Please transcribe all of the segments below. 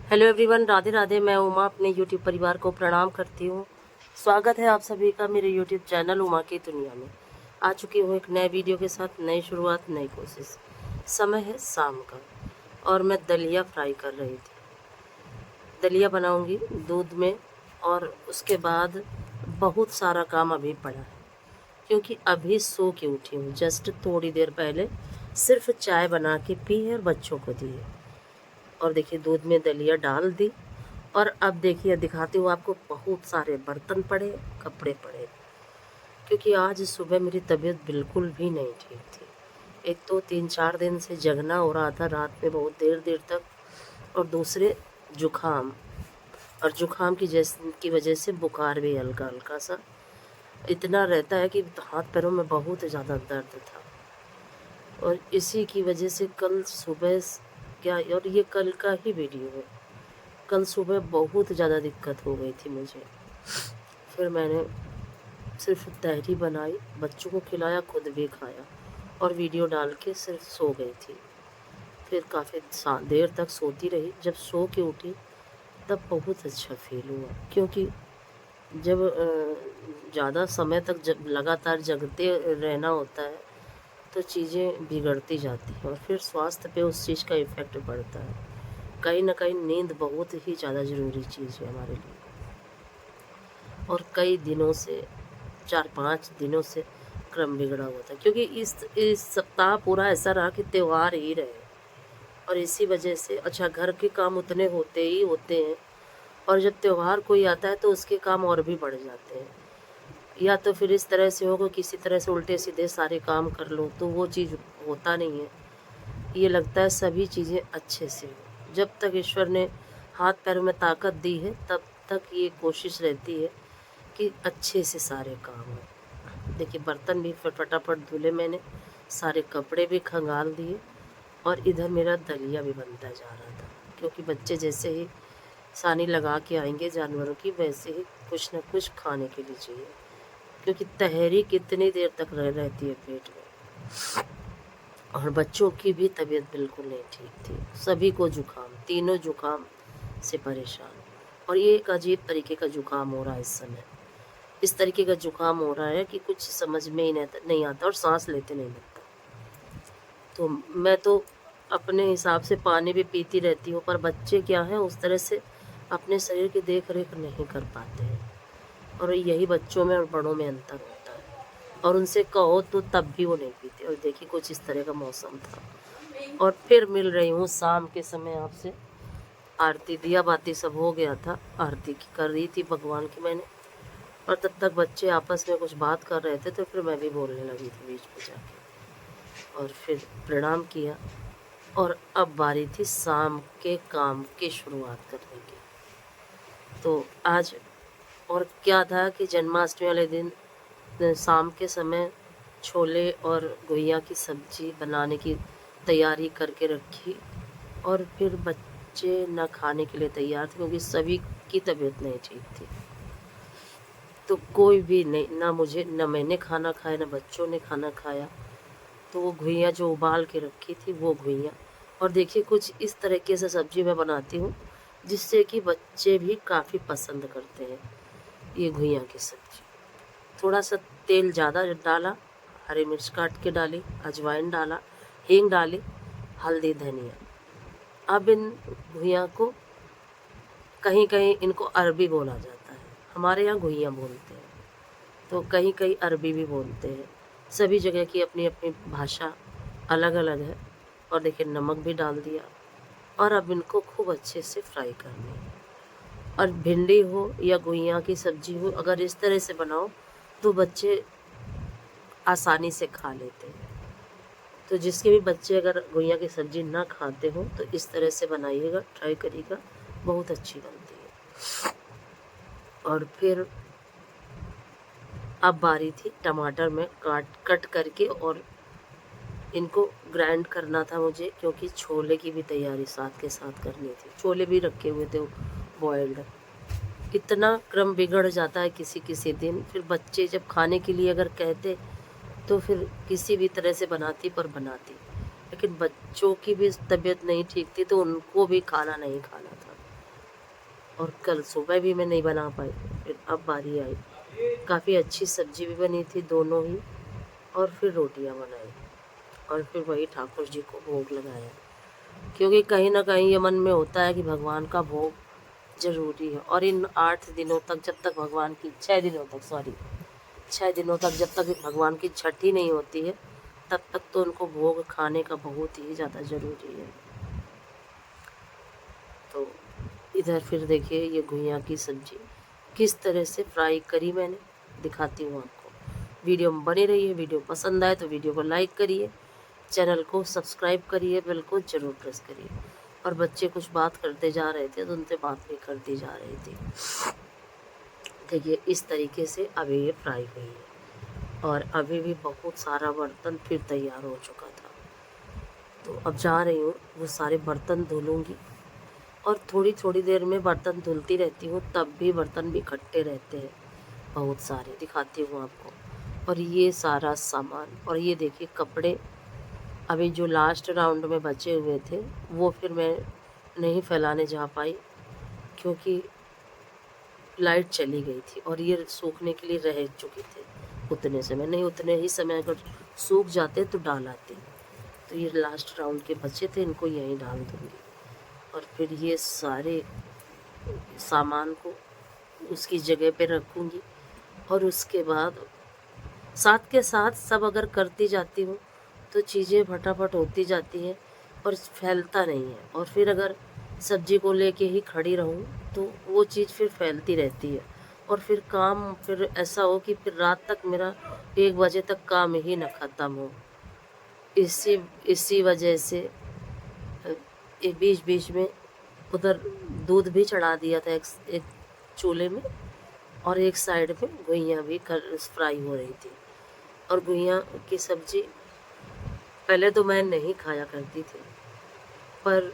Hello everyone, Radhe Radhe. मैं उमा अपने YouTube परिवार को प्रणाम करती हूँ। स्वागत है आप सभी का मेरे यूट्यूब चैनल उमा की दुनिया में। आ चुकी हूँ एक नए वीडियो के साथ, नई शुरुआत, नई कोशिश। समय है शाम का और मैं दलिया फ्राई कर रही थी। दलिया बनाऊंगी दूध में, और उसके बाद बहुत सारा काम अभी पड़ा है, क्योंकि अभी सो के उठी हूँ। जस्ट थोड़ी देर पहले सिर्फ चाय बना के पी है और बच्चों को दी है। और देखिए दूध में दलिया डाल दी, और अब देखिए दिखाती हूँ आपको। बहुत सारे बर्तन पड़े, कपड़े पड़े, क्योंकि आज सुबह मेरी तबीयत बिल्कुल भी नहीं ठीक थी। एक तो 3-4 दिन से जगना हो रहा था रात में बहुत देर देर तक, और दूसरे जुखाम, और जुखाम की वजह से बुखार भी हल्का हल्का सा इतना रहता है कि हाथ पैरों में बहुत ज़्यादा दर्द था। और इसी की वजह से कल सुबह क्या, और ये कल का ही वीडियो है, कल सुबह बहुत ज़्यादा दिक्कत हो गई थी मुझे। फिर मैंने सिर्फ तहरी बनाई, बच्चों को खिलाया, खुद भी खाया, और वीडियो डाल के सिर्फ सो गई थी। फिर काफ़ी देर तक सोती रही। जब सो के उठी तब बहुत अच्छा फील हुआ, क्योंकि जब ज़्यादा समय तक जब लगातार जगते रहना होता है तो चीज़ें बिगड़ती जाती हैं, और फिर स्वास्थ्य पे उस चीज़ का इफ़ेक्ट पड़ता है। कहीं ना कहीं नींद बहुत ही ज़्यादा ज़रूरी चीज़ है हमारे लिए। और कई दिनों से, 4-5 दिनों से क्रम बिगड़ा हुआ था, क्योंकि इस सप्ताह पूरा ऐसा रहा कि त्यौहार ही रहे, और इसी वजह से अच्छा घर के काम उतने होते ही होते हैं, और जब त्यौहार कोई आता है तो उसके काम और भी बढ़ जाते हैं। या तो फिर इस तरह से होगा, किसी तरह से उल्टे सीधे सारे काम कर लो, तो वो चीज़ होता नहीं है। ये लगता है सभी चीज़ें अच्छे से हो। जब तक ईश्वर ने हाथ पैरों में ताकत दी है तब तक ये कोशिश रहती है कि अच्छे से सारे काम हो। देखिए बर्तन भी फटाफट धुले मैंने, सारे कपड़े भी खंगाल दिए, और इधर मेरा दलिया भी बनता जा रहा था, क्योंकि बच्चे जैसे ही सानी लगा के आएंगे जानवरों की, वैसे ही कुछ न कुछ खाने के लिए चाहिए, क्योंकि तहरी कितनी देर तक रहती है पेट में। और बच्चों की भी तबीयत बिल्कुल नहीं ठीक थी, सभी को जुकाम, तीनों जुकाम से परेशान। और ये एक अजीब तरीके का जुकाम हो रहा है इस समय। इस तरीके का जुकाम हो रहा है कि कुछ समझ में ही नहीं आता, और सांस लेते नहीं लगता। तो मैं तो अपने हिसाब से पानी भी पीती रहती हूँ, पर बच्चे क्या हैं उस तरह से अपने शरीर की देख रेख नहीं कर पाते हैं, और यही बच्चों में और बड़ों में अंतर होता है। और उनसे कहो तो तब भी वो नहीं पीते। और देखिए कुछ इस तरह का मौसम था, और फिर मिल रही हूँ शाम के समय आपसे। आरती दिया बाती सब हो गया था, आरती की कर रही थी भगवान की मैंने, और तब तक बच्चे आपस में कुछ बात कर रहे थे, तो फिर मैं भी बोलने लगी थी बीच में जाके, और फिर प्रणाम किया। और अब बारी थी शाम के काम की शुरुआत करने की। तो आज और क्या था कि जन्माष्टमी वाले दिन शाम के समय छोले और गुजिया की सब्ज़ी बनाने की तैयारी करके रखी, और फिर बच्चे न खाने के लिए तैयार थे, क्योंकि सभी की तबीयत नहीं ठीक थी। तो कोई भी नहीं, ना मुझे, ना मैंने खाना खाया, ना बच्चों ने खाना खाया। तो वो घुइयाँ जो उबाल के रखी थी वो घुइयाँ, और देखिए कुछ इस तरीके से सब्ज़ी मैं बनाती हूँ जिससे कि बच्चे भी काफ़ी पसंद करते हैं ये घुइयाँ की सब्ज़ी। थोड़ा सा तेल ज़्यादा डाला, हरी मिर्च काट के डाली, अजवाइन डाला, हींग डाली, हल्दी, धनिया। अब इन घुइयाँ को, कहीं कहीं इनको अरबी बोला जाता है, हमारे यहाँ घुइयाँ बोलते हैं, तो कहीं कहीं अरबी भी बोलते हैं। सभी जगह की अपनी अपनी भाषा अलग अलग है। और देखिए नमक भी डाल दिया, और अब इनको खूब अच्छे से फ्राई करनी है। और भिंडी हो या घुइयाँ की सब्ज़ी हो, अगर इस तरह से बनाओ तो बच्चे आसानी से खा लेते हैं। तो जिसके भी बच्चे अगर घुइयाँ की सब्ज़ी ना खाते हो तो इस तरह से बनाइएगा, ट्राई करिएगा, बहुत अच्छी बनती है। और फिर अब बारी थी टमाटर में कट करके, और इनको ग्राइंड करना था मुझे, क्योंकि छोले की भी तैयारी साथ के साथ करनी थी। छोले भी रखे हुए थे बॉयल्ड। इतना क्रम बिगड़ जाता है किसी किसी दिन। फिर बच्चे जब खाने के लिए अगर कहते तो फिर किसी भी तरह से बनाती, पर बनाती। लेकिन बच्चों की भी तबीयत नहीं ठीक थी, तो उनको भी खाना नहीं खाना था, और कल सुबह भी मैं नहीं बना पाई, फिर अब बारी आई। काफ़ी अच्छी सब्जी भी बनी थी दोनों ही, और फिर रोटियां बनाई, और फिर वही ठाकुर जी को भोग लगाया। क्योंकि कहीं ना कहीं ये मन में होता है कि भगवान का भोग जरूरी है। और इन 8 दिनों तक, जब तक भगवान की 6 दिनों तक, सॉरी 6 दिनों तक जब तक भगवान की छठी नहीं होती है, तब तक तो उनको भोग खाने का बहुत ही ज़्यादा ज़रूरी है। तो इधर फिर देखिए ये घुइयाँ की सब्जी किस तरह से फ्राई करी मैंने, दिखाती हूँ आपको। वीडियो में बने रहिए। वीडियो पसंद आए तो वीडियो को लाइक करिए, चैनल को सब्सक्राइब करिए, बेल को ज़रूर प्रेस करिए। और बच्चे कुछ बात करते जा रहे थे तो उनसे बात भी करती जा रही थी। देखिए इस तरीके से अभी ये फ्राई हुई है, और अभी भी बहुत सारा बर्तन फिर तैयार हो चुका था। तो अब जा रही हूँ, वो सारे बर्तन धुलूँगी, और थोड़ी थोड़ी देर में बर्तन धुलती रहती हूँ, तब भी बर्तन भी इकट्ठे रहते हैं बहुत सारे, दिखाती हूँ आपको। और ये सारा सामान, और ये देखिए कपड़े अभी जो लास्ट राउंड में बचे हुए थे वो फिर मैं नहीं फैलाने जा पाई, क्योंकि लाइट चली गई थी और ये सूखने के लिए रह चुके थे उतने समय। नहीं, उतने ही समय अगर सूख जाते तो डाल आते। तो ये लास्ट राउंड के बचे थे, इनको यहीं डाल दूँगी। और फिर ये सारे सामान को उसकी जगह पे रखूँगी, और उसके बाद साथ के साथ सब अगर करती जाती हूँ तो चीज़ें फटाफट होती जाती हैं और फैलता नहीं है। और फिर अगर सब्जी को लेके ही खड़ी रहूँ तो वो चीज़ फिर फैलती रहती है, और फिर काम फिर ऐसा हो कि फिर रात तक मेरा 1 बजे तक काम ही ना ख़त्म हो। इसी इसी वजह से बीच बीच में उधर दूध भी चढ़ा दिया था एक चूल्हे में, और एक साइड में घुइयाँ भी फ्राई हो रही थी। और घुइयाँ की सब्ज़ी पहले तो मैं नहीं खाया करती थी, पर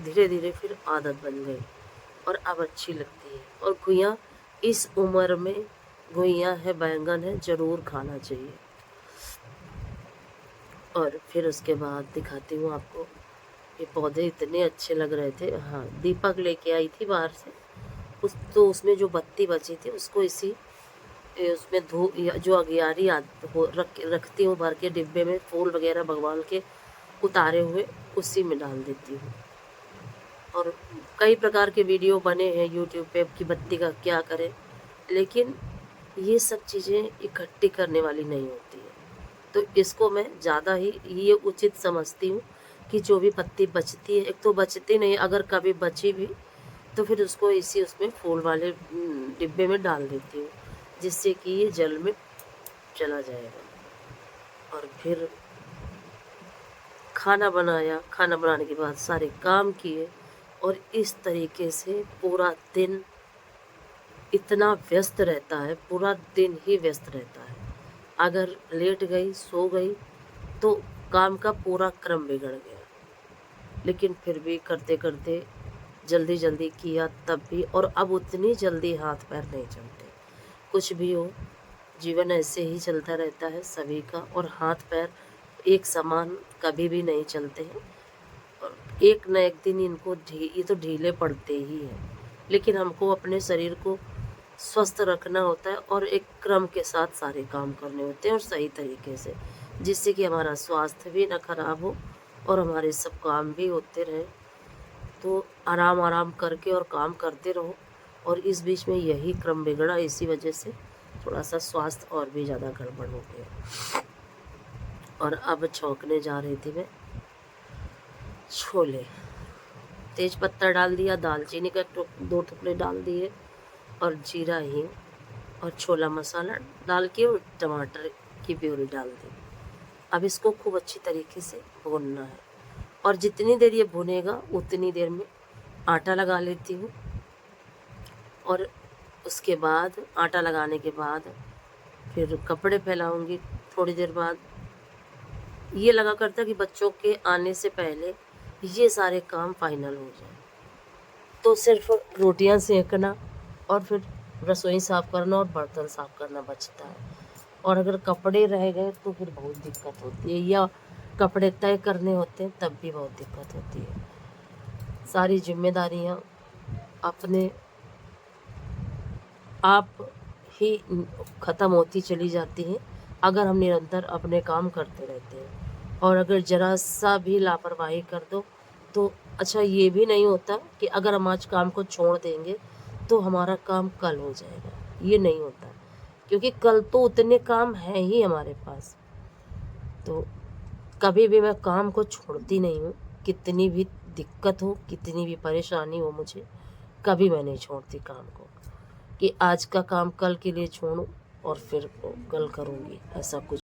धीरे धीरे फिर आदत बन गई और अब अच्छी लगती है। और घुइयाँ इस उम्र में, घुइयाँ है, बैंगन है, ज़रूर खाना चाहिए। और फिर उसके बाद दिखाती हूँ आपको, ये पौधे इतने अच्छे लग रहे थे। हाँ, दीपक लेके आई थी बाहर से, उसमें जो बत्ती बची थी उसको उसमें जो अगियारी रखती हूँ भर के डिब्बे में, फूल वगैरह भगवान के उतारे हुए, उसी में डाल देती हूँ। और कई प्रकार के वीडियो बने हैं यूट्यूब पे कि बत्ती का क्या करें, लेकिन ये सब चीज़ें इकट्ठी करने वाली नहीं होती है। तो इसको मैं ज़्यादा ही ये उचित समझती हूँ कि जो भी पत्ती बचती है, एक तो बचती नहीं, अगर कभी बची भी तो फिर उसको उसमें फूल वाले डिब्बे में डाल देती हूँ, जिससे कि ये जल में चला जाएगा। और फिर खाना बनाया, खाना बनाने के बाद सारे काम किए, और इस तरीके से पूरा दिन इतना व्यस्त रहता है, पूरा दिन ही व्यस्त रहता है। अगर लेट गई, सो गई तो काम का पूरा क्रम बिगड़ गया। लेकिन फिर भी करते करते जल्दी जल्दी किया तब भी, और अब उतनी जल्दी हाथ पैर नहीं चलते। कुछ भी हो, जीवन ऐसे ही चलता रहता है सभी का, और हाथ पैर एक समान कभी भी नहीं चलते हैं, और एक न एक दिन ये तो ढीले पड़ते ही हैं। लेकिन हमको अपने शरीर को स्वस्थ रखना होता है, और एक क्रम के साथ सारे काम करने होते हैं और सही तरीके से, जिससे कि हमारा स्वास्थ्य भी ना खराब हो और हमारे सब काम भी होते रहे। तो आराम आराम करके और काम करते रहो। और इस बीच में यही क्रम बिगड़ा, इसी वजह से थोड़ा सा स्वास्थ्य और भी ज़्यादा गड़बड़ हो गया। और अब छौंकने जा रही थी मैं छोले। तेज पत्ता डाल दिया, दालचीनी का 2 टुकड़े डाल दिए, और जीरा हींग और छोला मसाला डाल के और टमाटर की प्यूरी डाल दी। अब इसको खूब अच्छी तरीके से भूनना है, और जितनी देर ये भुनेगा उतनी देर में आटा लगा लेती हूँ। और उसके बाद आटा लगाने के बाद फिर कपड़े फैलाऊंगी। थोड़ी देर बाद ये लगा करता कि बच्चों के आने से पहले ये सारे काम फाइनल हो जाए, तो सिर्फ रोटियां सेकना और फिर रसोई साफ़ करना और बर्तन साफ़ करना बचता है। और अगर कपड़े रह गए तो फिर बहुत दिक्कत होती है, या कपड़े तय करने होते हैं तब भी बहुत दिक्कत होती है। सारी जिम्मेदारियां अपने आप ही ख़त्म होती चली जाती हैं अगर हम निरंतर अपने काम करते रहते हैं। और अगर ज़रा सा भी लापरवाही कर दो तो अच्छा ये भी नहीं होता कि अगर हम आज काम को छोड़ देंगे तो हमारा काम कल हो जाएगा, ये नहीं होता, क्योंकि कल तो उतने काम हैं ही हमारे पास। तो कभी भी मैं काम को छोड़ती नहीं हूँ, कितनी भी दिक्कत हो, कितनी भी परेशानी हो मुझे, कभी मैं नहीं छोड़ती काम को कि आज का काम कल के लिए छोड़ूं और फिर कल करूँगी, ऐसा कुछ